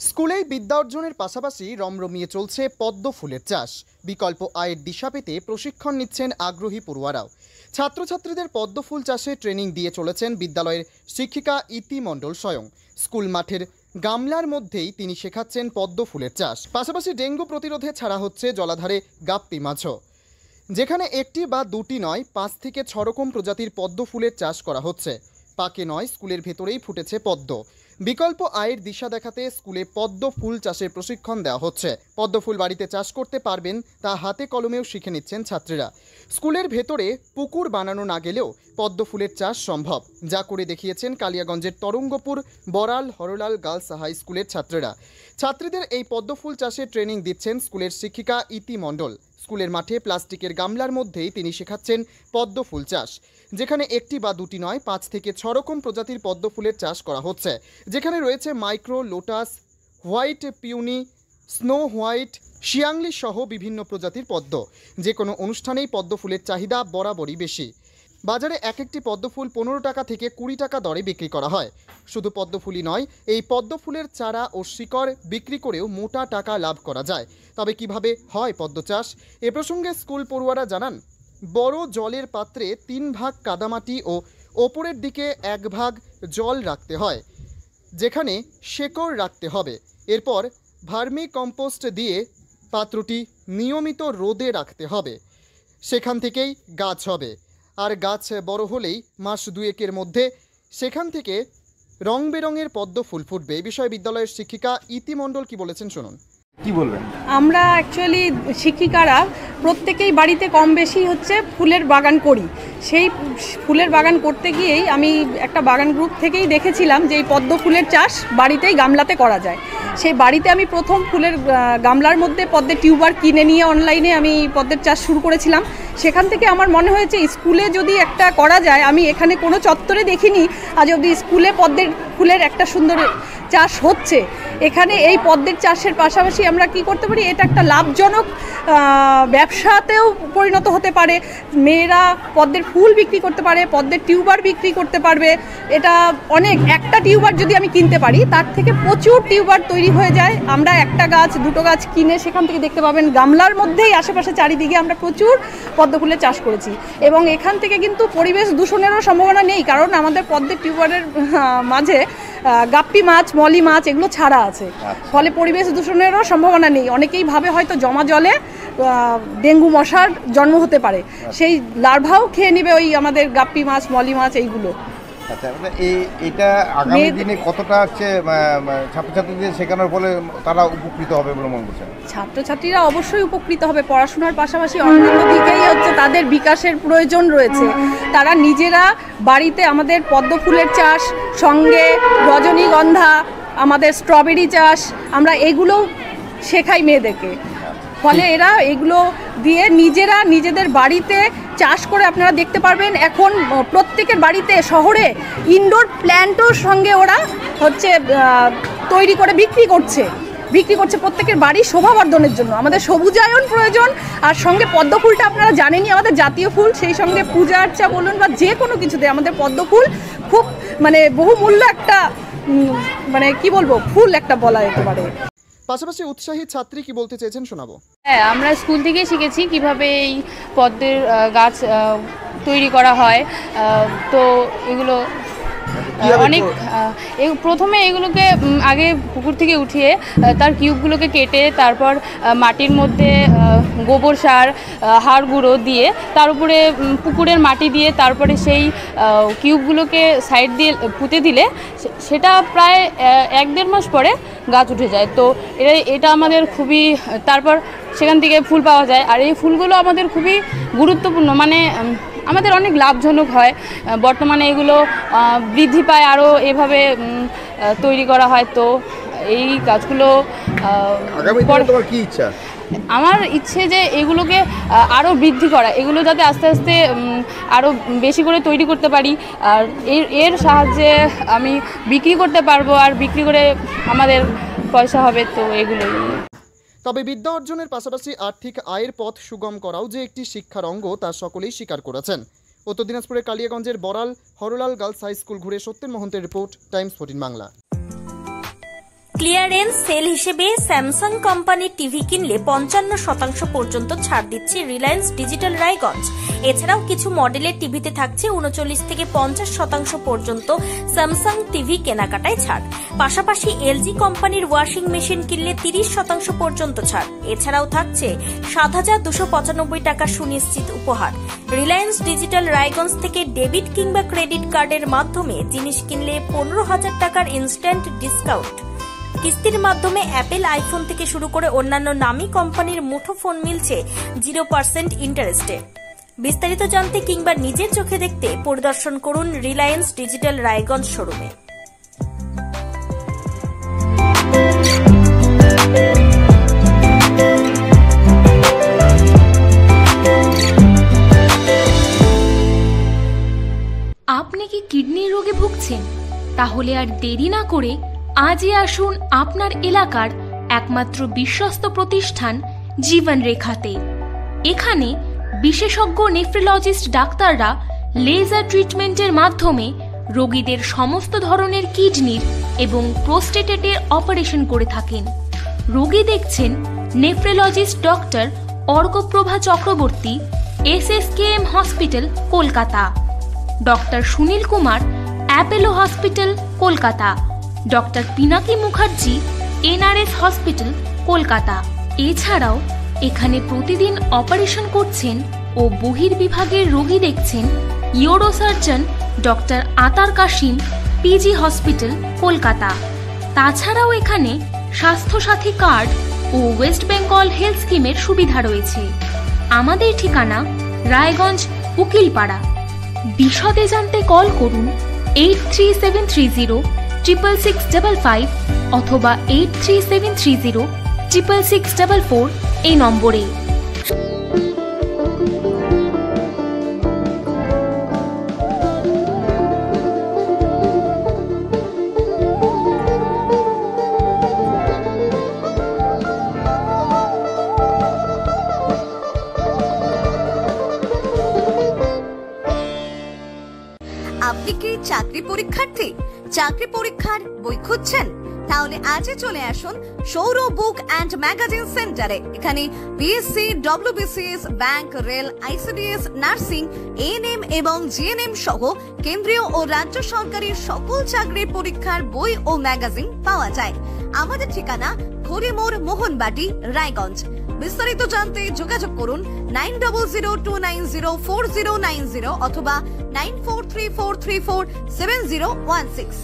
স্কুলেই বিদ্যা অর্জনের পাশাপাশি রমরমিয়ে চলছে পদ্ম ফুলের চাষ। বিকল্প আয়ের দিশা পেতে প্রশিক্ষণ নিচ্ছেন আগ্রহী পড়ুয়ারাও। ছাত্রছাত্রীদের পদ্ম ফুল চাষে ট্রেনিং দিয়ে চলেছেন বিদ্যালয়ের শিক্ষিকা ইতি মণ্ডল স্বয়ং। স্কুল মাঠের গামলার মধ্যেই তিনি শেখাচ্ছেন পদ্ম ফুলের চাষ। পাশাপাশি ডেঙ্গু প্রতিরোধে ছাড়া হচ্ছে জলাধারে গাপ্পি মাছও, যেখানে একটি বা দুটি নয় 5 থেকে 6 রকম প্রজাতির পদ্ম ফুলের চাষ করা হচ্ছে। পাকে নয়, স্কুলের ভেতরেই ফুটেছে পদ্ম। বিকল্প আয়ের দিশা দেখাতে স্কুলে পদ্ম ফুল চাষের প্রশিক্ষণ দেওয়া হচ্ছে। পদ্ম ফুল বাড়িতে চাষ করতে পারবেন তা হাতে কলমেও শিখে নিচ্ছেন ছাত্রীরা। স্কুলের ভেতরে পুকুর বানানো না গেলেও পদ্ম ফুলের চাষ সম্ভব, যা করে দেখিয়েছেন কালিয়াগঞ্জের তরঙ্গপুর বড়াল হরলাল গার্লস হাই স্কুলের ছাত্রীরা। ছাত্রীদের এই পদ্ম ফুল চাষে ট্রেনিং দিচ্ছেন স্কুলের শিক্ষিকা ইতি মণ্ডল। স্কুলের মাঠে প্লাস্টিকের গামলার মধ্যেই তিনি শেখাচ্ছেন পদ্ম ফুল চাষ, যেখানে একটি বা দুটি নয় 5 থেকে 6 রকম প্রজাতির পদ্ম ফুলের চাষ করা হচ্ছে। যেখানে রয়েছে micro, lotus, white peony, snow white, শিয়াংলি সহ বিভিন্ন প্রজাতির পদ্ম। যে কোনো অনুষ্ঠানেই পদ্ম ফুলের চাহিদা বরাবরই বেশি। বাজারে এক একটি পদ্ম ফুল 15 টাকা থেকে 20 টাকা দরে বিক্রি করা হয়। শুধু পদ্ম ফুলই নয়, এই পদ্ম ফুলের চারা ও শিকড় বিক্রি করেও মোটা টাকা লাভ করা যায়। তবে কিভাবে হয় পদ্ম চাষ, এ প্রসঙ্গে স্কুল পড়ুয়ারা জানান, বড় জলের পাত্রে 3 ভাগ কাদামাটি ও ওপরের দিকে 1 ভাগ জল রাখতে হয়, যেখানে শেকড় রাখতে হবে। এরপর ভার্মি কম্পোস্ট দিয়ে পাত্রটি নিয়মিত রোদে রাখতে হবে। সেখান থেকেই গাছ হবে, আর গাছ বড় হলেই মাস 2-1-এর মধ্যে সেখান থেকে রং বেরঙের পদ্ম ফুল ফুটবে। এই বিষয়ে বিদ্যালয়ের শিক্ষিকা ইতি মণ্ডল কি বলেছেন শুনুন। কি বলবেন? আমরা অ্যাকচুয়ালি শিক্ষিকারা প্রত্যেকেই বাড়িতে কম বেশি ফুলের বাগান করি। সেই ফুলের বাগান করতে গিয়েই আমি একটা বাগান গ্রুপ থেকেই দেখেছিলাম যে এই পদ্ম ফুলের চাষ বাড়িতেই গামলাতে করা যায়। সেই বাড়িতে আমি প্রথম ফুলের গামলার মধ্যে পদ্মের টিউবার কিনে নিয়ে অনলাইনে আমি পদ্মের চাষ শুরু করেছিলাম। সেখান থেকে আমার মনে হয়েছে স্কুলে যদি একটা করা যায়, আমি এখানে কোনো চত্বরে দেখিনি আজ অবধি স্কুলে পদ্মের ফুলের একটা সুন্দর চাষ হচ্ছে। এখানে এই পদ্মের চাষের পাশাপাশি আমরা কি করতে পারি, এটা একটা লাভজনক ব্যবসাতেও পরিণত হতে পারে। মেয়েরা পদ্মের ফুল বিক্রি করতে পারে, পদ্মের টিউবার বিক্রি করতে পারবে। এটা অনেক, একটা টিউবার যদি আমি কিনতে পারি তার থেকে প্রচুর টিউবার তৈরি হয়ে যায়। আমরা একটা গাছ, দুটো গাছ কিনে সেখান থেকে দেখতে পাবেন গামলার মধ্যেই আশেপাশে চারিদিকে আমরা প্রচুর পদ্ম ফুলের চাষ করেছি। এবং এখান থেকে কিন্তু পরিবেশ দূষণেরও সম্ভাবনা নেই, কারণ আমাদের পদ্মের টিউবারের মাঝে গাপ্পি মাছ, মলি মাছ এগুলো ছাড়া আছে। ফলে পরিবেশ দূষণেরও সম্ভাবনা নেই। অনেকেই ভাবে হয়তো জমা জলে ডেঙ্গু মশার জন্ম হতে পারে, সেই লার্ভাও খেয়ে নেবে ওই আমাদের গাপ্পি মাছ, মলি মাছ এইগুলো। আচ্ছা, এটা আগামী দিনে কতটা ছাত্রছাত্রীদের শেখানোর ফলে তারা উপকৃত হবে বলে মনে করছেন? ছাত্রছাত্রীরা অবশ্যই উপকৃত হবে। পড়াশোনার পাশাপাশি অন্যান্য দিকেই তাদের বিকাশের প্রয়োজন রয়েছে। তারা নিজেরা বাড়িতে আমাদের পদ্ম ফুলের চাষ, সঙ্গে রজনীগন্ধা, আমাদের স্ট্রবেরি চাষ, আমরা এগুলোও শেখাই মেয়েদেরকে। ফলে এরা এগুলো দিয়ে নিজেরা নিজেদের বাড়িতে চাষ করে আপনারা দেখতে পারবেন। এখন প্রত্যেকের বাড়িতে শহরে ইনডোর প্ল্যান্টও সঙ্গে ওরা তৈরি করে বিক্রি করছে প্রত্যেকের বাড়ির শোভাবর্ধনের জন্য। আমাদের সবুজায়ন প্রয়োজন, আর সঙ্গে পদ্ম ফুলটা আপনারা জানেনই আমাদের জাতীয় ফুল। সেই সঙ্গে পূজা আর্চা বলুন বা যে কোনো কিছুতে আমাদের পদ্ম ফুল খুব বহুমূল্য একটা কি বলবো, ফুল একটা বলা যেতে পারে। পাশাপাশি উৎসাহী ছাত্রী কি বলতে চেয়েছেন শোনাবো। হ্যাঁ, আমরা স্কুল থেকেই শিখেছি কিভাবে এই পদ্মের গাছ তৈরি করা হয়। তো এগুলো অনেক প্রথমে এগুলোকে আগে পুকুর থেকে উঠিয়ে তার কিউবগুলোকে কেটে তারপর মাটির মধ্যে গোবর সার, হাড় গুঁড়ো দিয়ে তার উপরে পুকুরের মাটি দিয়ে তারপরে সেই কিউবগুলোকে সাইড দিয়ে পুঁতে দিলে সেটা প্রায় 1-1.5 মাস পরে গাছ উঠে যায়। তো এটা আমাদের খুবই, তারপর সেখান থেকে ফুল পাওয়া যায়। আর এই ফুলগুলো আমাদের খুবই গুরুত্বপূর্ণ, আমাদের অনেক লাভজনক হয়। বর্তমানে এগুলো বৃদ্ধি পায়, আরও এভাবে তৈরি করা হয়। তো এই গাছগুলো কি ইচ্ছা? আমার ইচ্ছে যে এগুলোকে আরও বৃদ্ধি করা, এগুলো যাতে আস্তে আস্তে আরও বেশি করে তৈরি করতে পারি, আর এর সাহায্যে আমি বিক্রি করতে পারবো, আর বিক্রি করে আমাদের পয়সা হবে। তো এগুলোই। তবে বিদ্যা অর্জনের পাশাপাশি আর্থিক আয়ের পথ সুগম করাও যে একটি শিক্ষার অঙ্গ, তা সকলেই স্বীকার করেছেন। উত্তর দিনাজপুরের কালিয়াগঞ্জের Boral Harlal girls high school ঘুরে সত্যেন মহন্তের report, Times 14 Bangla. Clearance sale হিসেবে স্যামসাং কোম্পানির টিভি কিনলে 55% পর্যন্ত ছাড় দিচ্ছে রিলায়েন্স ডিজিটাল রায়গঞ্জ। এছাড়াও কিছু মডেলের টিভিতে থাকছে 39 থেকে 50% পর্যন্ত স্যামসাং টিভি কেনাকাটায় ছাড়। পাশাপাশি এলজি কোম্পানির ওয়াশিং মেশিন কিনলে 30% পর্যন্ত ছাড়। এছাড়াও থাকছে 7,295 টাকা সুনিশ্চিত উপহার। রিলায়েন্স ডিজিটাল রায়গঞ্জ থেকে ডেবিট কিংবা ক্রেডিট কার্ডের মাধ্যমে জিনিস কিনলে 15,000 টাকার ইনস্ট্যান্ট ডিসকাউন্ট। কিস্তির মাধ্যমে অ্যাপেল আইফোন থেকে শুরু করে অন্যান্য নামী কোম্পানির মুঠো ফোন মিলছে 0% ইন্টারেস্টে। বিস্তারিত জানতে কিংবা নিজের চোখে দেখতে পরিদর্শন করুন রিলায়েন্স ডিজিটাল রায়গঞ্জ শোরুমে। আপনি কি কিডনি রোগে ভুগছেন? তাহলে আর দেরি না করে আজই আসুন আপনার এলাকার একমাত্র বিশ্বস্ত প্রতিষ্ঠান জীবন রেখাতে। এখানে বিশেষজ্ঞ নেফ্রোলজিস্ট ডাক্তাররা লেজার ট্রিটমেন্টের মাধ্যমে রোগীদের সমস্ত ধরনের কিডনির এবং প্রোস্টেটের অপারেশন করে থাকেন। রোগী দেখছেন nephrologist doctor Arkaprava Chakraborty, SSKM hospital, Kolkata. Doctor Sunil Kumar, Apollo hospital, Kolkata. Doctor Pinaki Mukherjee, NRS hospital, Kolkata. এছাড়াও এখানে প্রতিদিন অপারেশন করছেন ও বহির্বিভাগের রোগী দেখছেন ইউরোসার্জন ডক্টর আতার কাশিম, PG হসপিটাল, কলকাতা। তাছাড়াও এখানে স্বাস্থ্যসাথী কার্ড ও ওয়েস্ট বেঙ্গল হেলথ স্কিমের সুবিধা রয়েছে। আমাদের ঠিকানা রায়গঞ্জ, উকিলপাড়া। বিশদে জানতে কল করুন 8373066655 অথবা 8373066644 এই নম্বরে। আপনি কি চাকরি পরীক্ষার্থী? চাকরি পরীক্ষার বই খুঁজছেন? তাহলে আজই চলে আসুন সৌর বুক অ্যান্ড ম্যাগাজিন সেন্টারে। এখানে BSc, WBCS, bank, rail, ICDS, nursing, ANM এবং GNM সহ কেন্দ্রীয় ও রাজ্য সরকারি সকল চাকরির পরীক্ষার বই ও ম্যাগাজিন পাওয়া যায়। আমাদের ঠিকানা ঘড়িমোড়, মোহনবাটি, রায়গঞ্জ। বিস্তারিত জানতে যোগাযোগ করুন 9002904090 অথবা 9434347016।